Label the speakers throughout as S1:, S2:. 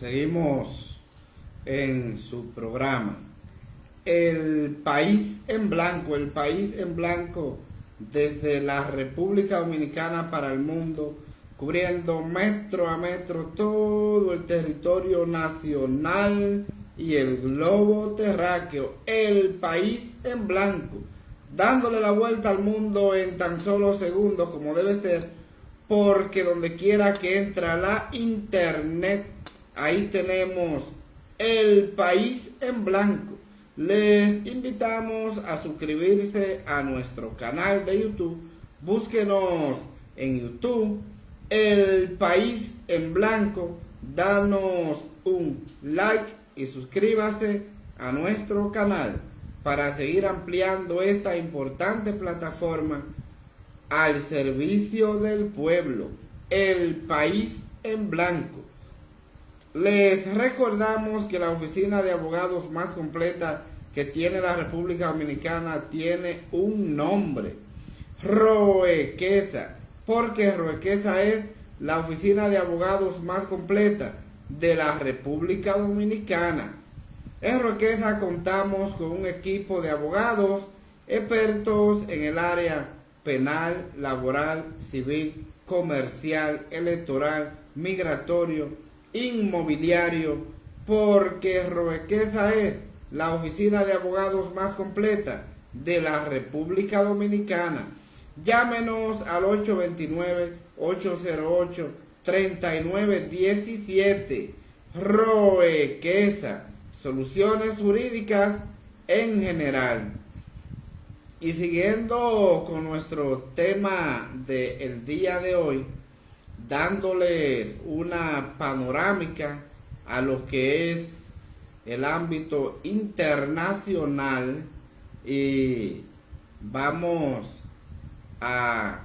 S1: Seguimos en su programa. El país en blanco, desde la República Dominicana para el mundo, cubriendo metro a metro todo el territorio nacional y el globo terráqueo. El país en blanco, dándole la vuelta al mundo en tan solo segundos como debe ser, porque donde quiera que entra la internet, ahí tenemos el país en blanco. Les invitamos a suscribirse a nuestro canal de YouTube. Búsquenos en YouTube, el país en blanco. Danos un like y suscríbase a nuestro canal para seguir ampliando esta importante plataforma al servicio del pueblo. El país en blanco. Les recordamos que la oficina de abogados más completa que tiene la República Dominicana tiene un nombre: Roequesa, porque Roequesa es la oficina de abogados más completa de la República Dominicana. En Roequesa contamos con un equipo de abogados expertos en el área penal, laboral, civil, comercial, electoral, migratorio, inmobiliario, porque Roequesa es la oficina de abogados más completa de la República Dominicana. Llámenos al 829-808-3917. Roequesa, soluciones jurídicas en general. Y siguiendo con nuestro tema del día de hoy, dándoles una panorámica a lo que es el ámbito internacional, y vamos a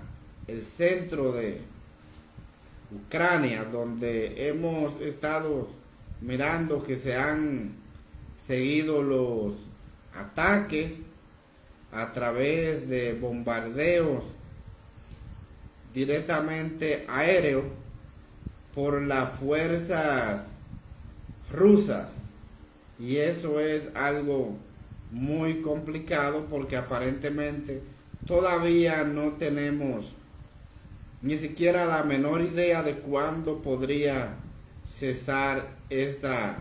S1: el centro de Ucrania, donde hemos estado mirando que se han seguido los ataques a través de bombardeos directamente aéreos por las fuerzas rusas, y eso es algo muy complicado porque aparentemente todavía no tenemos ni siquiera la menor idea de cuándo podría cesar este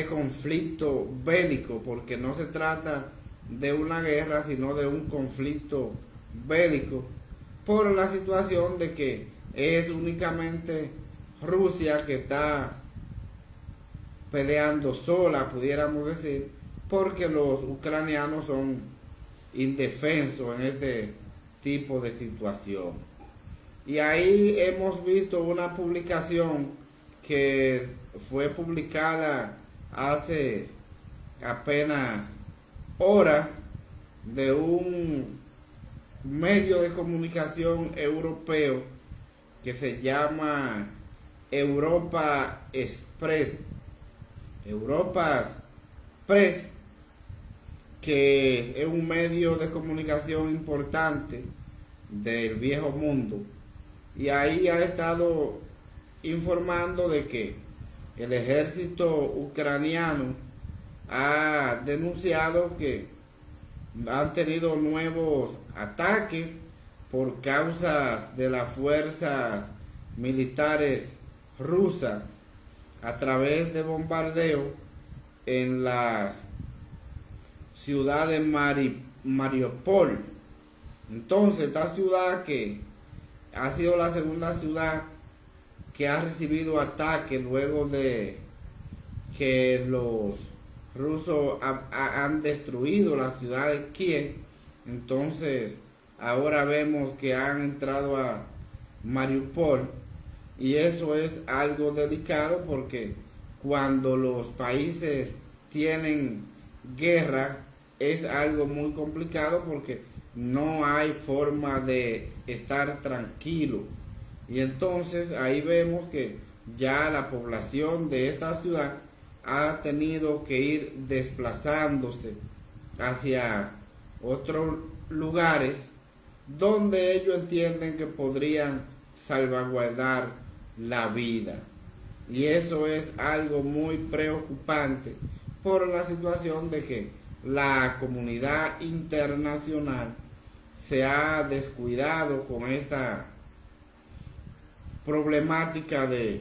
S1: conflicto bélico, porque no se trata de una guerra sino de un conflicto bélico, por la situación de que es únicamente Rusia que está peleando sola, pudiéramos decir, porque los ucranianos son indefensos en este tipo de situación. Y ahí hemos visto una publicación que fue publicada hace apenas horas de un medio de comunicación europeo que se llama Europa Express, que es un medio de comunicación importante del viejo mundo, y ahí ha estado informando de que el ejército ucraniano ha denunciado que han tenido nuevos ataques por causas de las fuerzas militares rusas a través de bombardeo en la ciudad de Mariupol. Entonces, esta ciudad, que ha sido la segunda ciudad que ha recibido ataques luego de que los rusos han destruido la ciudad de Kiev. Entonces ahora vemos que han entrado a Mariupol, y eso es algo delicado porque cuando los países tienen guerra es algo muy complicado porque no hay forma de estar tranquilo. Y entonces ahí vemos que ya la población de esta ciudad ha tenido que ir desplazándose hacia otros lugares donde ellos entienden que podrían salvaguardar la vida. Y eso es algo muy preocupante por la situación de que la comunidad internacional se ha descuidado con esta problemática de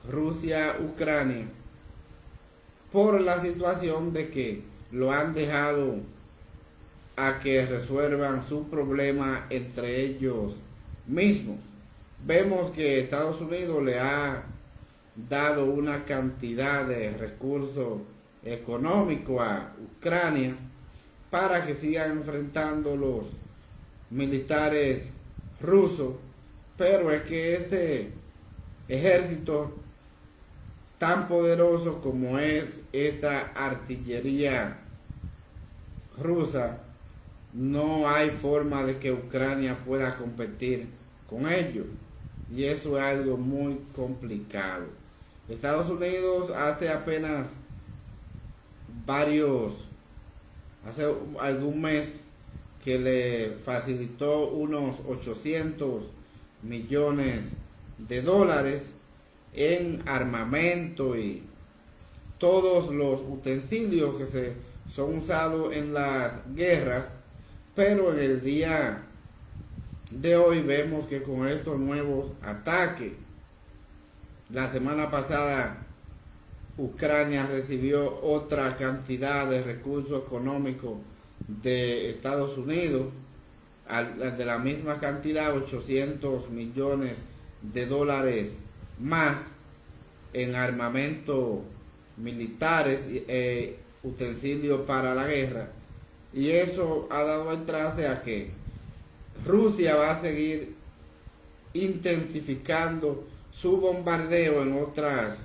S1: Rusia-Ucrania por la situación de que lo han dejado a que resuelvan su problema entre ellos mismos. Vemos que Estados Unidos le ha dado una cantidad de recursos económicos a Ucrania para que sigan enfrentando los militares rusos, pero es que este ejército tan poderoso como es esta artillería rusa, no hay forma de que Ucrania pueda competir con ellos, y eso es algo muy complicado. Estados Unidos hace algún mes que le facilitó unos 800 millones de dólares en armamento y todos los utensilios que son usados en las guerras, pero en el día de hoy vemos que con estos nuevos ataques, la semana pasada Ucrania recibió otra cantidad de recursos económicos de Estados Unidos, de la misma cantidad, 800 millones de dólares más en armamento militares, utensilios para la guerra, y eso ha dado el traste a que Rusia va a seguir intensificando su bombardeo en otras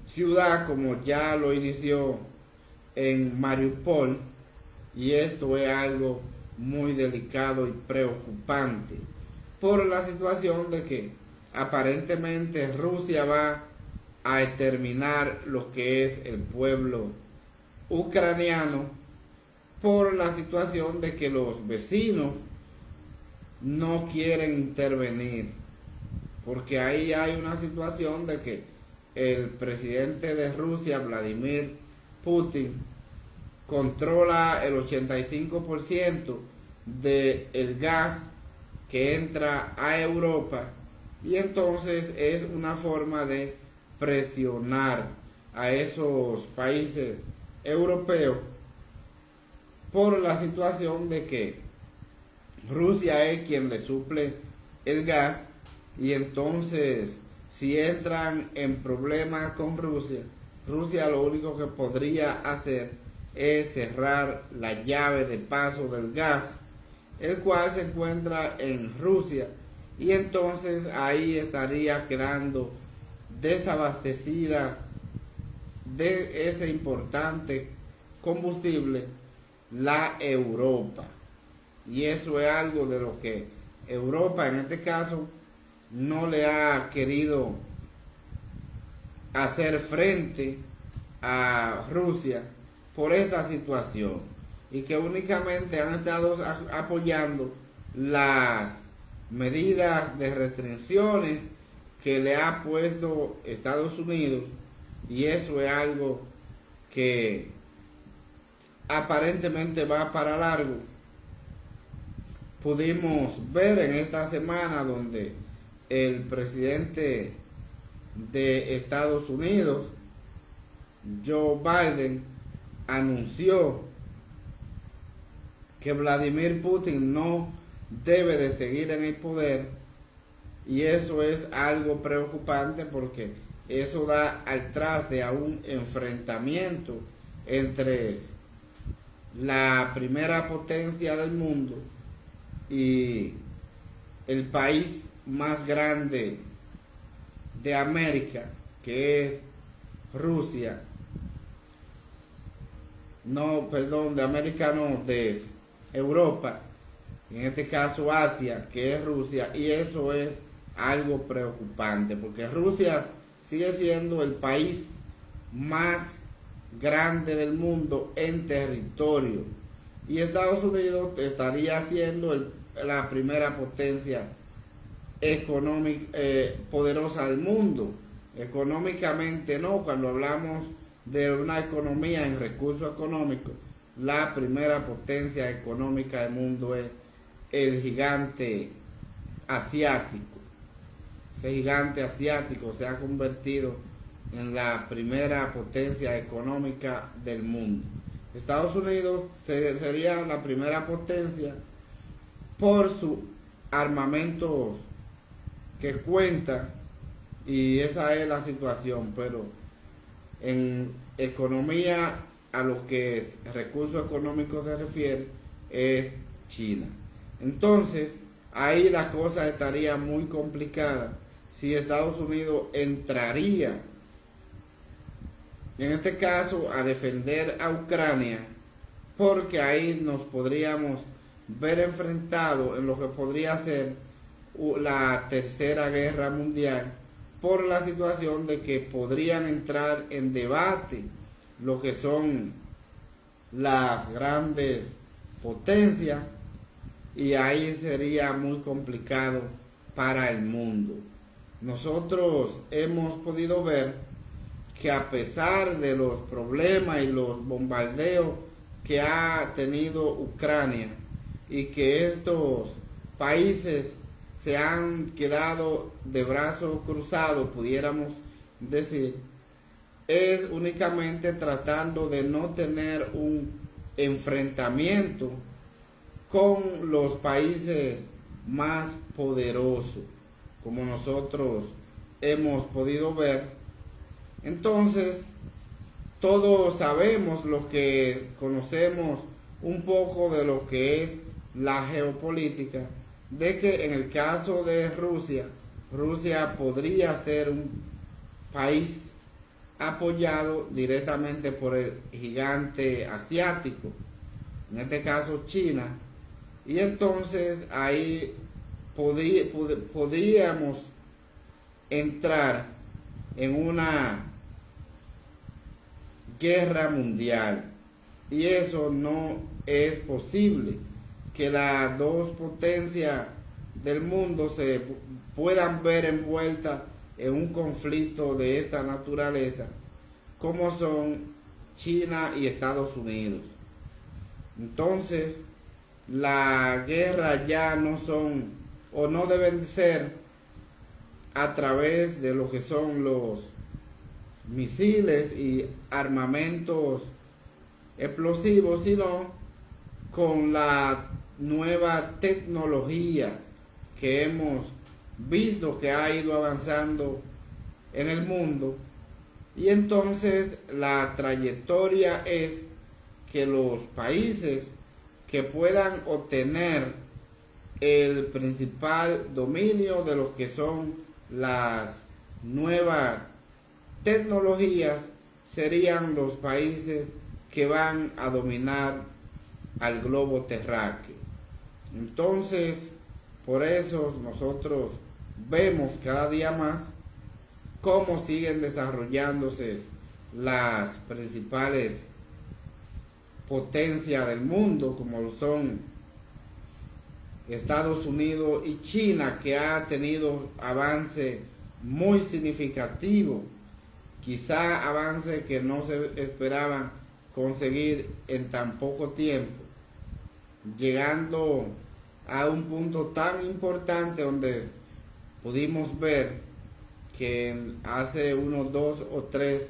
S1: ciudades, como ya lo inició en Mariupol, y esto es algo muy delicado y preocupante por la situación de que aparentemente Rusia va a exterminar lo que es el pueblo ucraniano, por la situación de que los vecinos no quieren intervenir, porque ahí hay una situación de que el presidente de Rusia, Vladimir Putin, controla el 85% del gas que entra a Europa, y entonces es una forma de presionar a esos países europeos por la situación de que Rusia es quien le suple el gas, y entonces si entran en problemas con Rusia, Rusia lo único que podría hacer es cerrar la llave de paso del gas, el cual se encuentra en Rusia, y entonces ahí estaría quedando desabastecida de ese importante combustible la Europa. Y eso es algo de lo que Europa en este caso no le ha querido hacer frente a Rusia por esta situación, y que únicamente han estado apoyando las medidas de restricciones que le ha puesto Estados Unidos, y eso es algo que aparentemente va para largo. Pudimos ver en esta semana donde el presidente de Estados Unidos, Joe Biden, anunció que Vladimir Putin no debe de seguir en el poder, y eso es algo preocupante porque eso da al traste a un enfrentamiento entre la primera potencia del mundo y el país más grande de América, que es Rusia. No, perdón, de América no, de Europa, en este caso Asia, que es Rusia, y eso es algo preocupante porque Rusia sigue siendo el país más grande del mundo en territorio, y Estados Unidos estaría siendo la primera potencia poderosa del mundo. Económicamente no, cuando hablamos de una economía en recursos económicos, la primera potencia económica del mundo es el gigante asiático. Ese gigante asiático se ha convertido en la primera potencia económica del mundo. Estados Unidos sería la primera potencia por sus armamentos que cuenta, y esa es la situación, pero en economía, a lo que recursos económicos se refiere, es China. Entonces, ahí la cosa estaría muy complicada si Estados Unidos entraría, en este caso, a defender a Ucrania, porque ahí nos podríamos ver enfrentados en lo que podría ser la tercera guerra mundial, por la situación de que podrían entrar en debate lo que son las grandes potencias, y ahí sería muy complicado para el mundo. Nosotros hemos podido ver que a pesar de los problemas y los bombardeos que ha tenido Ucrania, y que estos países se han quedado de brazos cruzados, pudiéramos decir, es únicamente tratando de no tener un enfrentamiento con los países más poderosos, como nosotros hemos podido ver. Entonces, todos sabemos, lo que conocemos un poco de lo que es la geopolítica, de que en el caso de Rusia, Rusia podría ser un país apoyado directamente por el gigante asiático, en este caso China, y entonces ahí podríamos entrar en una guerra mundial, y eso no es posible, que las dos potencias del mundo se puedan ver envueltas en un conflicto de esta naturaleza, como son China y Estados Unidos. Entonces, la guerra ya no son, o no deben ser, a través de lo que son los misiles y armamentos explosivos, sino con la nueva tecnología que hemos visto que ha ido avanzando en el mundo. Y entonces la trayectoria es que los países que puedan obtener el principal dominio de lo que son las nuevas tecnologías serían los países que van a dominar al globo terráqueo. Entonces, por eso nosotros vemos cada día más cómo siguen desarrollándose las principales potencias del mundo, como son Estados Unidos y China, que ha tenido avance muy significativo, quizá avance que no se esperaban conseguir en tan poco tiempo, llegando a un punto tan importante donde pudimos ver que hace unos 2 o 3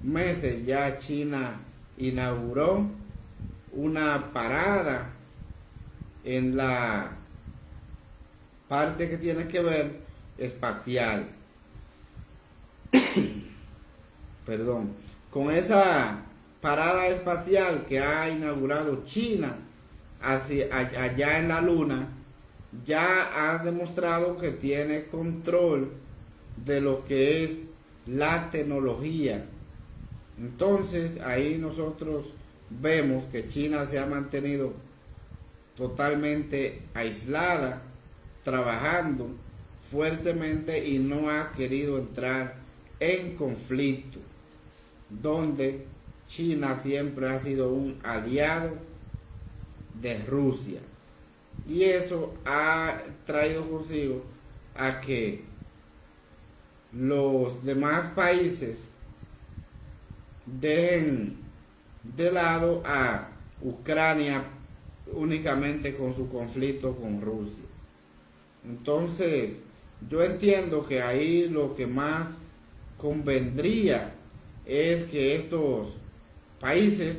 S1: meses ya China inauguró una parada en la parte que tiene que ver espacial. Perdón, con esa parada espacial que ha inaugurado China allá en la Luna, ya ha demostrado que tiene control de lo que es la tecnología. Entonces ahí nosotros vemos que China se ha mantenido totalmente aislada, trabajando fuertemente, y no ha querido entrar en conflicto, donde China siempre ha sido un aliado de Rusia, y eso ha traído consigo a que los demás países dejen de lado a Ucrania únicamente con su conflicto con Rusia. Entonces, yo entiendo que ahí lo que más convendría es que estos países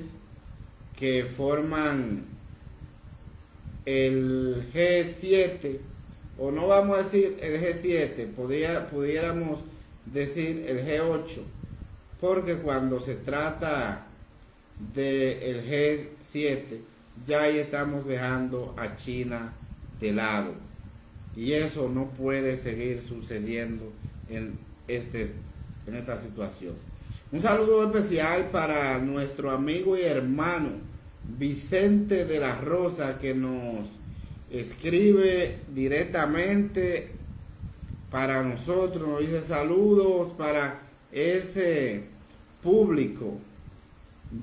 S1: que forman el G7, o no vamos a decir el G7, pudiéramos decir el G8, porque cuando se trata del G7, ya ahí estamos dejando a China de lado. Y eso no puede seguir sucediendo en esta situación. Un saludo especial para nuestro amigo y hermano Vicente de la Rosa, que nos escribe directamente para nosotros, nos dice saludos para ese público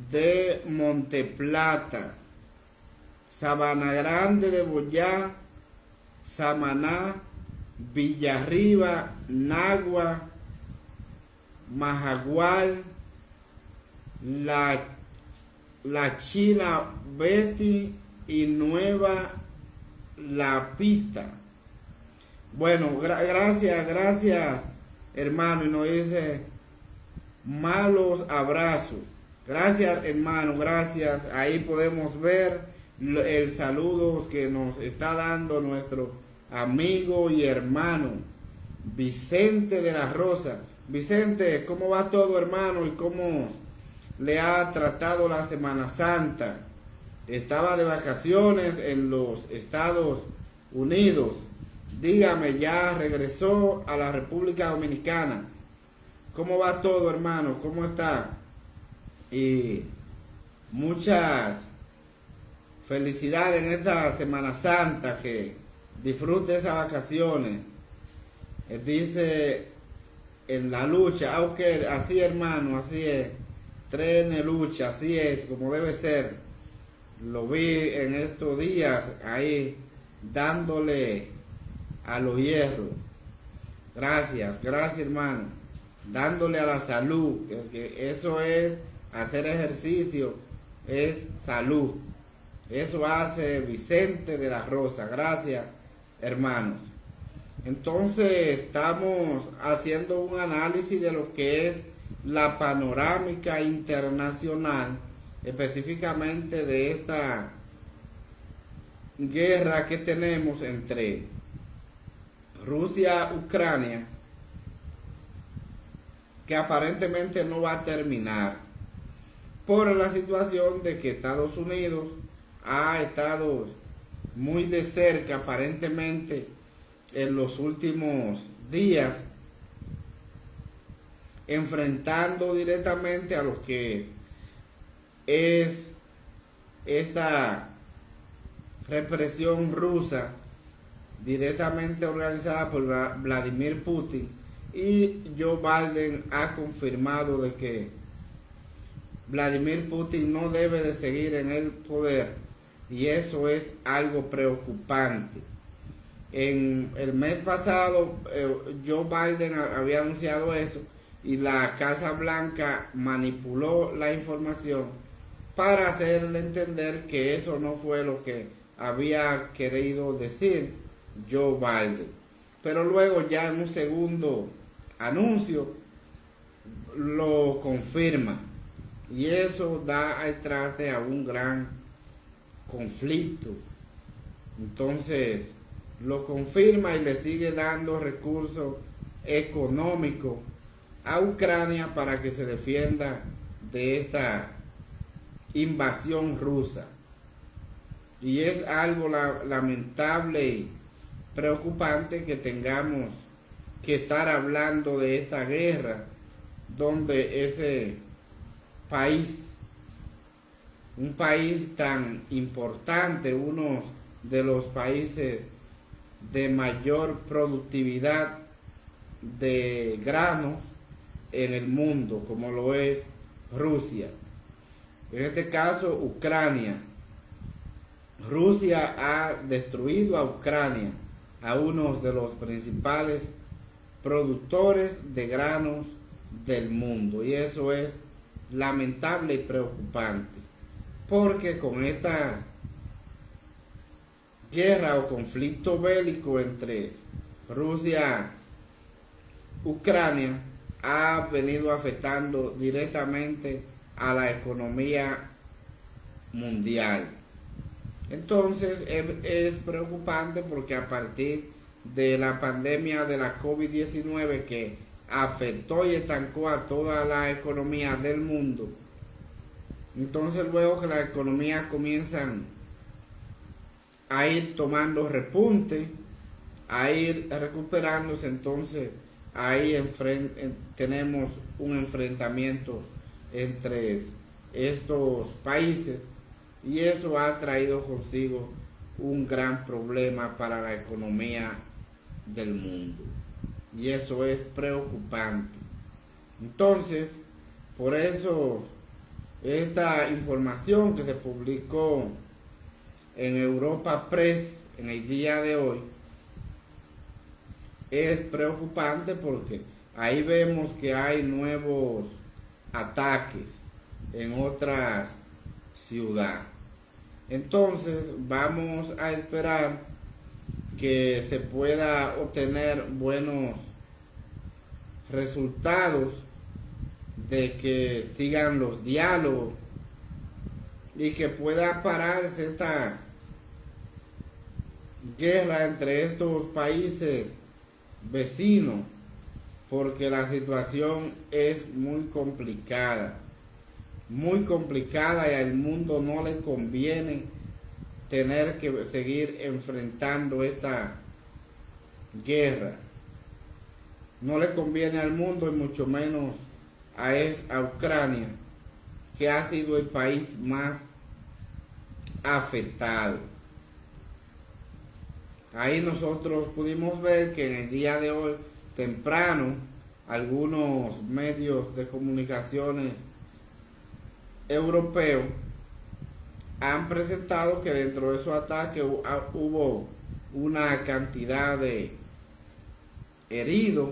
S1: de Monteplata, Sabana Grande de Boyá, Samaná, Villarriba, Nagua, Majagual, la China Betty y Nueva La Pista. Bueno, gracias hermano, y nos dice malos abrazos. Gracias hermano, gracias. Ahí podemos ver el saludo que nos está dando nuestro amigo y hermano Vicente de la Rosa. Vicente, ¿cómo va todo hermano? ¿Y cómo le ha tratado la Semana Santa? Estaba de vacaciones en los Estados Unidos. Dígame, ya regresó a la República Dominicana. ¿Cómo va todo hermano? ¿Cómo está? Y muchas felicidades en esta Semana Santa, que disfrute esas vacaciones. Dice en la lucha, aunque así hermano, así es, trene lucha, así es, como debe ser. Lo vi en estos días ahí dándole a los hierros. Gracias hermano, dándole a la salud, que eso es hacer ejercicio, es salud. Eso hace Vicente de la Rosa. Gracias hermanos. Entonces estamos haciendo un análisis de lo que es la panorámica internacional, específicamente de esta guerra que tenemos entre Rusia y Ucrania, que aparentemente no va a terminar por la situación de que Estados Unidos ha estado muy de cerca aparentemente en los últimos días, enfrentando directamente a lo que es esta represión rusa directamente organizada por Vladimir Putin, y Joe Biden ha confirmado de que Vladimir Putin no debe de seguir en el poder, y eso es algo preocupante. En el mes pasado Joe Biden había anunciado eso, y la Casa Blanca manipuló la información para hacerle entender que eso no fue lo que había querido decir Joe Biden. Pero luego ya en un segundo anuncio lo confirma, y eso da al traste a un gran conflicto. Entonces lo confirma y le sigue dando recursos económicos a Ucrania para que se defienda de esta invasión rusa. Y es algo lamentable y preocupante que tengamos que estar hablando de esta guerra, donde ese país, un país tan importante, uno de los países de mayor productividad de granos en el mundo, como lo es Rusia, en este caso Ucrania. Rusia ha destruido a Ucrania a uno de los principales productores de granos del mundo. Y eso es lamentable y preocupante, porque con esta guerra o conflicto bélico entre Rusia y Ucrania ha venido afectando directamente a la economía mundial. Entonces es preocupante porque a partir de la pandemia de la COVID-19 que afectó y estancó a toda la economía del mundo, entonces luego que la economía comienzan a ir tomando repunte, a ir recuperándose, entonces ahí tenemos un enfrentamiento entre estos países, y eso ha traído consigo un gran problema para la economía del mundo, y eso es preocupante. Entonces, por eso esta información que se publicó en Europa Press en el día de hoy es preocupante, porque ahí vemos que hay nuevos ataques en otras ciudades. Entonces vamos a esperar que se pueda obtener buenos resultados, de que sigan los diálogos y que pueda pararse esta guerra entre estos países vecinos, porque la situación es muy complicada y al mundo no le conviene tener que seguir enfrentando esta guerra. No le conviene al mundo, y mucho menos a Ucrania, que ha sido el país más afectado. Ahí nosotros pudimos ver que en el día de hoy, temprano, algunos medios de comunicaciones europeos han presentado que dentro de esos ataques hubo una cantidad de heridos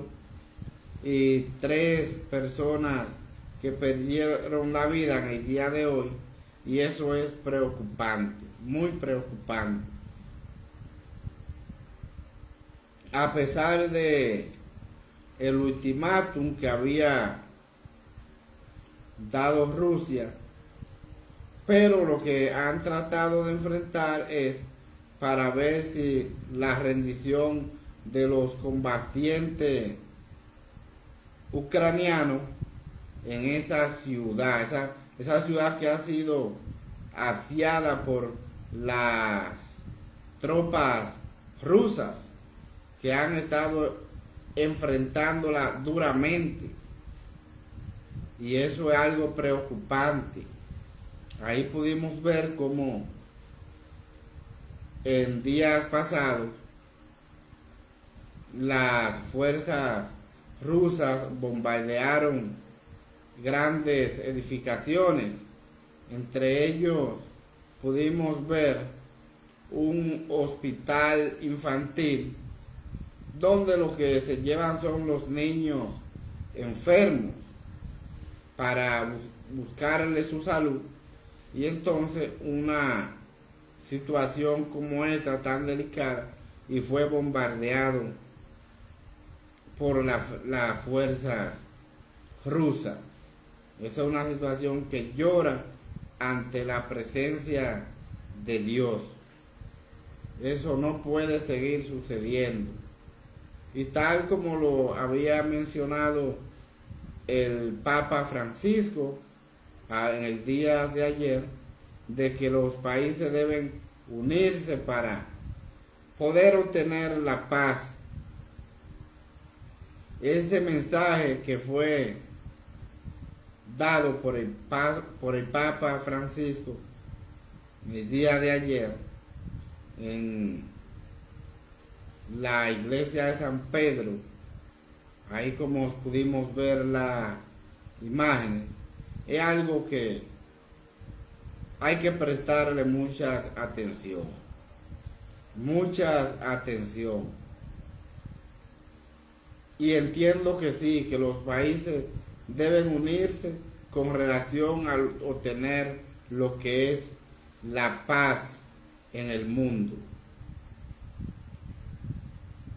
S1: y 3 personas que perdieron la vida en el día de hoy, y eso es preocupante, muy preocupante. A pesar de el ultimátum que había dado Rusia, pero lo que han tratado de enfrentar es para ver si la rendición de los combatientes ucranianos en esa ciudad que ha sido asiada por las tropas rusas, que han estado enfrentándola duramente, y eso es algo preocupante. Ahí pudimos ver cómo en días pasados las fuerzas rusas bombardearon grandes edificaciones. Entre ellos pudimos ver un hospital infantil donde lo que se llevan son los niños enfermos para buscarle su salud, y entonces una situación como esta tan delicada, y fue bombardeado por las fuerzas rusas. Esa es una situación que llora ante la presencia de Dios. Eso no puede seguir sucediendo. Y tal como lo había mencionado el Papa Francisco en el día de ayer, de que los países deben unirse para poder obtener la paz. Ese mensaje que fue dado por el Papa Francisco el día de ayer en la iglesia de San Pedro, ahí como pudimos ver las imágenes, es algo que hay que prestarle mucha atención. mucha atención. Y entiendo que sí, que los países deben unirse con relación a obtener lo que es la paz en el mundo,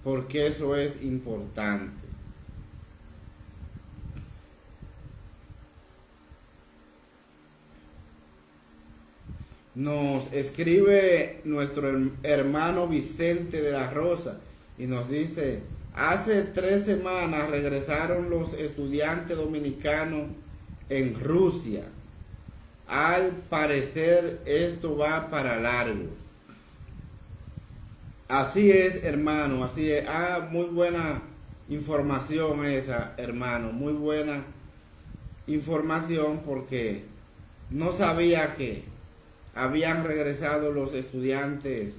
S1: porque eso es importante. Nos escribe nuestro hermano Vicente de la Rosa y nos dice: hace 3 semanas regresaron los estudiantes dominicanos en Rusia. Al parecer esto va para largo. Así es, hermano, así es. Muy buena información esa, hermano. Muy buena información, porque no sabía que habían regresado los estudiantes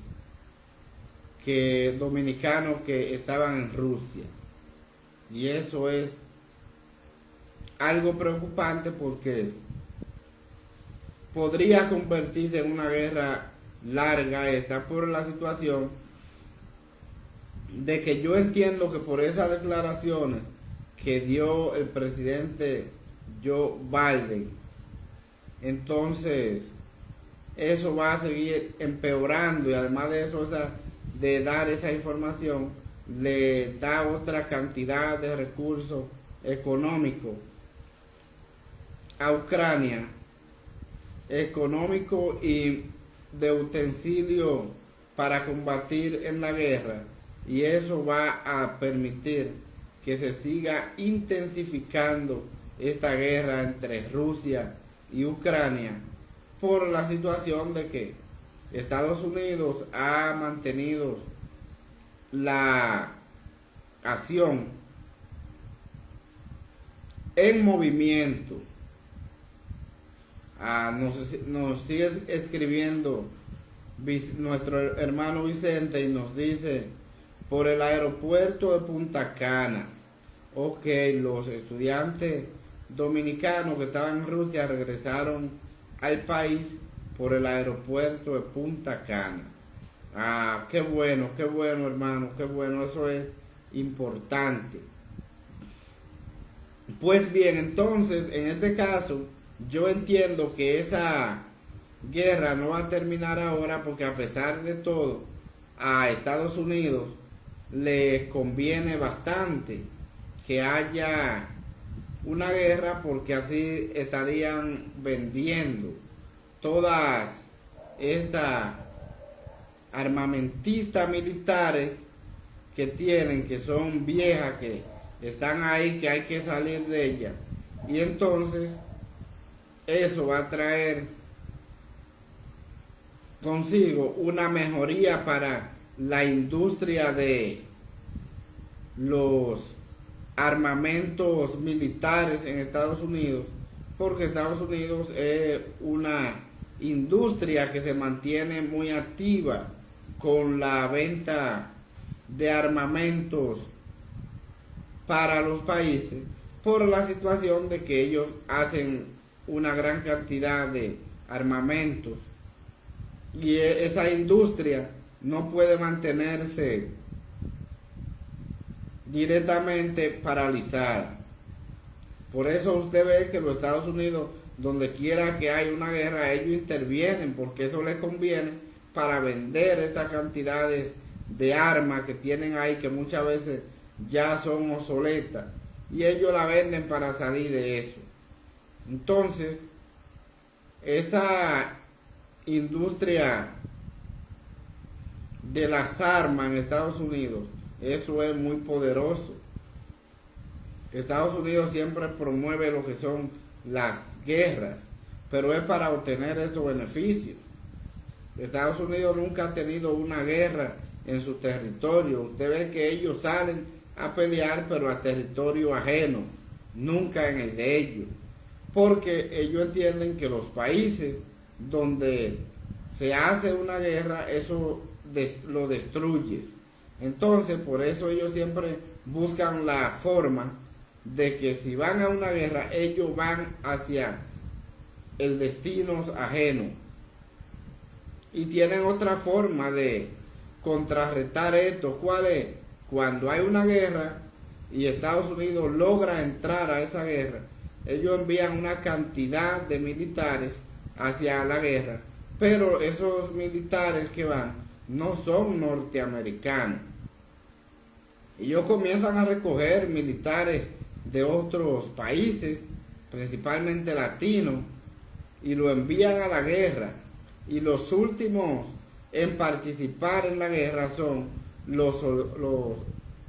S1: dominicanos que estaban en Rusia. Y eso es algo preocupante, porque podría convertirse en una guerra larga esta, por la situación de que yo entiendo que por esas declaraciones que dio el presidente Joe Biden, entonces eso va a seguir empeorando, y además de eso, de dar esa información, le da otra cantidad de recursos económicos a Ucrania, económico y de utensilio para combatir en la guerra, y eso va a permitir que se siga intensificando esta guerra entre Rusia y Ucrania, por la situación de que Estados Unidos ha mantenido la acción en movimiento. Nos sigue escribiendo nuestro hermano Vicente y nos dice: por el aeropuerto de Punta Cana. Ok, los estudiantes dominicanos que estaban en Rusia regresaron al país por el aeropuerto de Punta Cana. Qué bueno, hermano, qué bueno, eso es importante. Pues bien, entonces, en este caso, yo entiendo que esa guerra no va a terminar ahora, porque a pesar de todo, a Estados Unidos le conviene bastante que haya una guerra, porque así estarían vendiendo todas estas armamentistas militares que tienen, que son viejas, que están ahí, que hay que salir de ellas. Y entonces eso va a traer consigo una mejoría para la industria de los armamentos militares en Estados Unidos, porque Estados Unidos es una industria que se mantiene muy activa con la venta de armamentos para los países, por la situación de que ellos hacen una gran cantidad de armamentos, y esa industria no puede mantenerse directamente paralizada. Por eso usted ve que los Estados Unidos, donde quiera que haya una guerra, ellos intervienen, porque eso les conviene para vender estas cantidades de armas que tienen ahí, que muchas veces ya son obsoletas, y ellos la venden para salir de eso. Entonces, esa industria de las armas en Estados Unidos, eso es muy poderoso. Estados Unidos siempre promueve lo que son las guerras, pero es para obtener estos beneficios. Estados Unidos nunca ha tenido una guerra en su territorio. Usted ve que ellos salen a pelear, pero a territorio ajeno, nunca en el de ellos, porque ellos entienden que los países donde se hace una guerra, eso lo destruyes. Entonces, por eso ellos siempre buscan la forma de que si van a una guerra, ellos van hacia el destino ajeno, y tienen otra forma de contrarrestar esto. ¿Cuál es? Cuando hay una guerra y Estados Unidos logra entrar a esa guerra, ellos envían una cantidad de militares hacia la guerra, pero esos militares que van no son norteamericanos. Ellos comienzan a recoger militares de otros países, principalmente latinos, y lo envían a la guerra. Y los últimos en participar en la guerra son los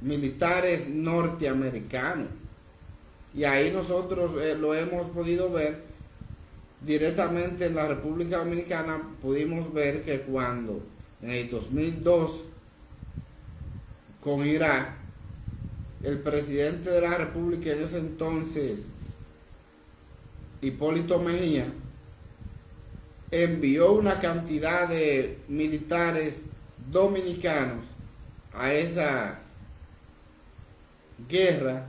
S1: militares norteamericanos. Y ahí nosotros lo hemos podido ver directamente en la República Dominicana. Pudimos ver que cuando en el 2002 con Irak, el presidente de la República en ese entonces, Hipólito Mejía, envió una cantidad de militares dominicanos a esa guerra,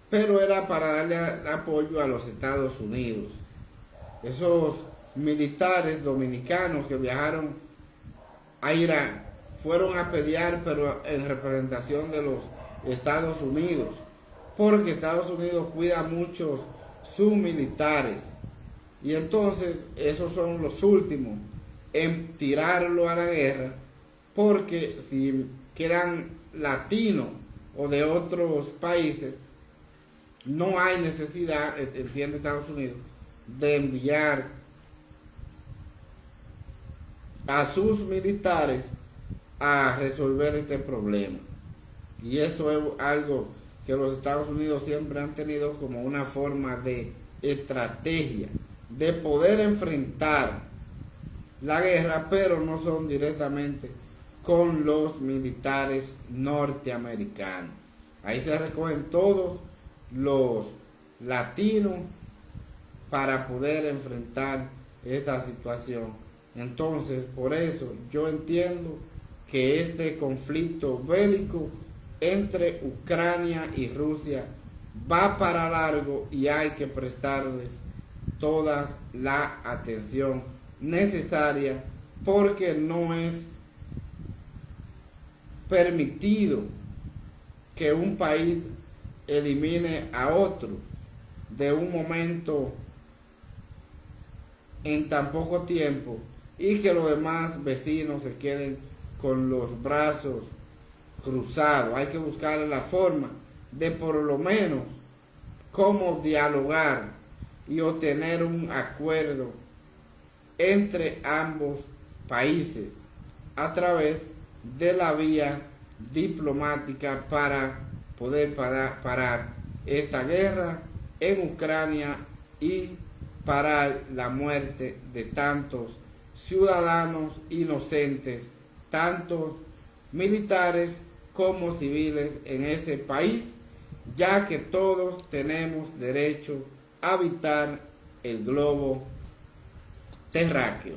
S1: pero era para darle apoyo a los Estados Unidos. Esos militares dominicanos que viajaron a Irak fueron a pelear, pero en representación de los Estados Unidos, porque Estados Unidos cuida mucho sus militares. Y entonces esos son los últimos en tirarlo a la guerra, porque si quedan latinos o de otros países, no hay necesidad, entiende Estados Unidos, de enviar a sus militares a resolver este problema. Y eso es algo que los Estados Unidos siempre han tenido como una forma de estrategia de poder enfrentar la guerra, pero no son directamente con los militares norteamericanos. Ahí se recogen todos los latinos para poder enfrentar esta situación. Entonces, por eso yo entiendo que este conflicto bélico entre Ucrania y Rusia va para largo y hay que prestarles toda la atención necesaria, porque no es permitido que un país elimine a otro de un momento en tan poco tiempo y que los demás vecinos se queden con los brazos cruzados. Hay que buscar la forma de por lo menos cómo dialogar y obtener un acuerdo entre ambos países a través de la vía diplomática para poder parar esta guerra en Ucrania y parar la muerte de tantos ciudadanos inocentes, tanto militares como civiles en ese país, ya que todos tenemos derecho a habitar el globo terráqueo.